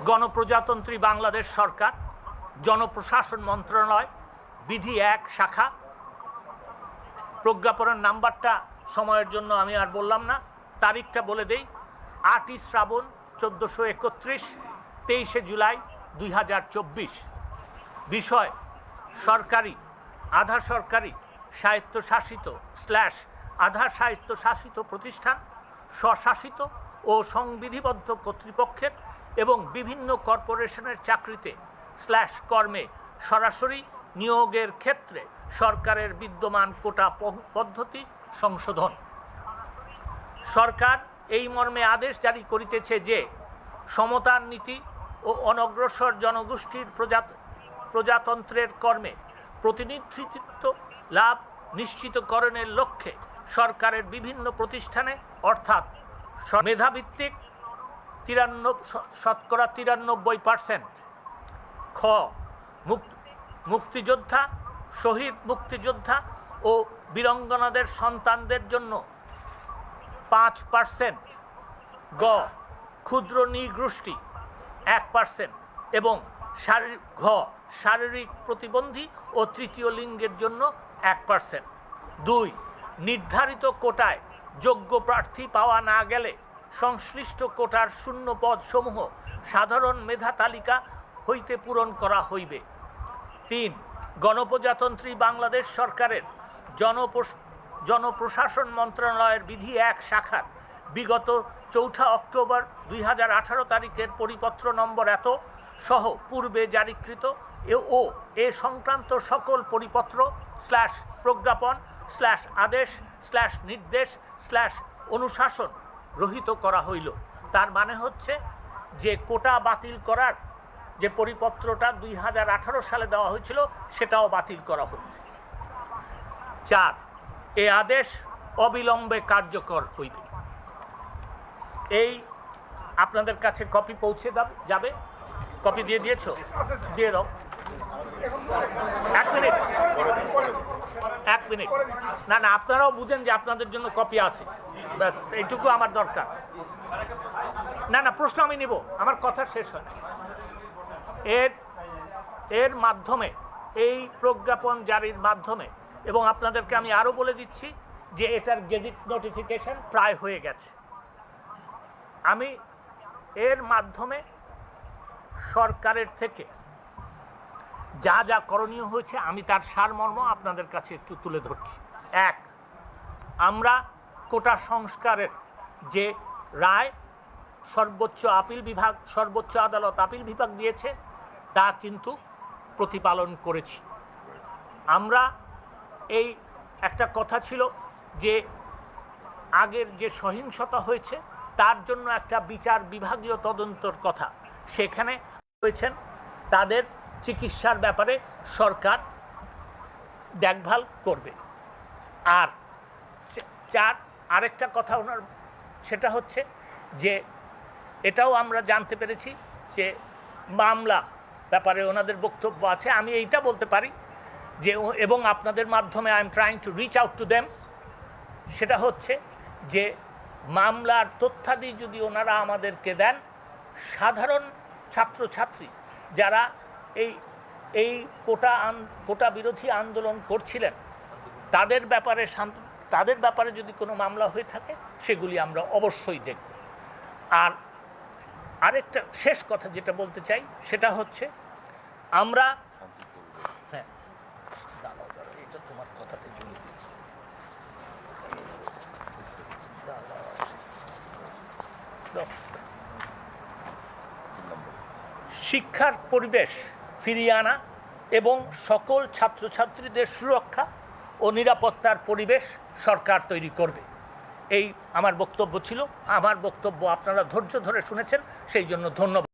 গণপ্রজাতন্ত্রী বাংলাদেশ সরকার, জনপ্রশাসন মন্ত্রণালয়, বিধি ১ শাখা। প্রজ্ঞাপনের নাম্বারটা সময়ের জন্য আমি আর বললাম না, তারিখটা বলে দেই। ৮ই শ্রাবণ ১৪৩১, ২৩শে জুলাই ২০২৪। বিষয়: সরকারি, আধা সরকারি, স্বায়ত্তশাসিত আধা স্বায়ত্তশাসিত প্রতিষ্ঠান, স্বশাসিত ও সংবিধিবদ্ধ কর্তৃপক্ষের এবং বিভিন্ন কর্পোরেশনের চাকরিতে কর্মে সরাসরি নিয়োগের ক্ষেত্রে সরকারের বিদ্যমান কোটা পদ্ধতি সংশোধন। সরকার এই মর্মে আদেশ জারি করিতেছে যে, সমতার নীতি ও অনগ্রসর জনগোষ্ঠীর প্রজাতন্ত্রের কর্মে প্রতিনিধিত্ব লাভ নিশ্চিতকরণের লক্ষ্যে সরকারের বিভিন্ন প্রতিষ্ঠানে অর্থাৎ মেধাভিত্তিক 93%, খ মুক্তিযোদ্ধা, শহীদ মুক্তিযোদ্ধা ও বীরাঙ্গনাদের সন্তানদের জন্য 5%, গ ক্ষুদ্র নৃগোষ্ঠী 1% এবং শারীরিক প্রতিবন্ধী ও তৃতীয় লিঙ্গের জন্য 1%। ২ নির্ধারিত কোটায় যোগ্য প্রার্থী পাওয়া না গেলে সংশ্লিষ্ট কোটার শূন্য পদসমূহ সাধারণ মেধা তালিকা হইতে পূরণ করা হইবে। ৩ গণপ্রজাতন্ত্রী বাংলাদেশ সরকারের জনপ্রশাসন মন্ত্রণালয়ের বিধি ১ শাখার বিগত ৪ অক্টোবর ২০১৮ তারিখের পরিপত্র নম্বর এত সহ পূর্বে জারিকৃত এ সংক্রান্ত সকল পরিপত্র প্রজ্ঞাপন আদেশ নির্দেশ অনুশাসন রহিত করা হইল। তার মানে হচ্ছে যে কোটা বাতিল করার যে পরিপত্রটা ২০১৮ সালে দেওয়া হয়েছিল সেটাও বাতিল করা হইল। ৪ এ আদেশ অবিলম্বে কার্যকর হইবে। এই আপনাদের কাছে কপি পৌঁছে যাবে। কপি দিয়ে দিয়েছো? দিয়ে দাও। 1 মিনিট। না, আপনারাও বুঝেন যে আপনাদের জন্য কপি আছে, ব্যাস এইটুকু আমার দরকার। না, প্রশ্ন আমি নিব, আমার কথা শেষ হয়। এর মাধ্যমে, এই প্রজ্ঞাপন জারির মাধ্যমে, এবং আপনাদেরকে আমি আরও বলে দিচ্ছি যে এটার গেজেট নোটিফিকেশন প্রায় হয়ে গেছে। আমি এর মাধ্যমে সরকারের থেকে যা যা করণীয় হয়েছে আমি তার সারমর্ম আপনাদের কাছে একটু তুলে ধরছি। ১ আমরা কোটা সংস্কারের যে রায় সর্বোচ্চ আদালত আপিল বিভাগ দিয়েছে তা কিন্তু প্রতিপালন করেছি। আমরা এই একটা কথা ছিল যে আগের যে সহিংসতা হয়েছে তার জন্য একটা বিচার বিভাগীয় তদন্তর কথা, সেখানে হয়েছেন তাদের চিকিৎসার ব্যাপারে সরকার দেখভাল করবে। আর ৪ আরেকটা কথা ওনার, সেটা হচ্ছে যে এটাও আমরা জানতে পেরেছি যে মামলা ব্যাপারে ওনাদের বক্তব্য আছে। আমি এইটা বলতে পারি যে, এবং আপনাদের মাধ্যমে I am trying to reach out to them, সেটা হচ্ছে যে মামলার তথ্যাদি যদি ওনারা আমাদেরকে দেন, সাধারণ ছাত্রছাত্রী যারা এই কোটা বিরোধী আন্দোলন করছিলেন তাদের ব্যাপারে যদি কোনো মামলা হয়ে থাকে সেগুলি আমরা অবশ্যই দেখব। আর আরেকটা শেষ কথা যেটা বলতে চাই সেটা হচ্ছে, আমরা এটা তোমার কথাতে জড়িয়ে দিচ্ছি। শিক্ষার পরিবেশ ফিরিয়ে আনা এবং সকল ছাত্রছাত্রীদের সুরক্ষা ও নিরাপত্তার পরিবেশ সরকার তৈরি করবে। এই আমার বক্তব্য ছিল। আমার বক্তব্য আপনারা ধৈর্য ধরে শুনেছেন, সেই জন্য ধন্যবাদ।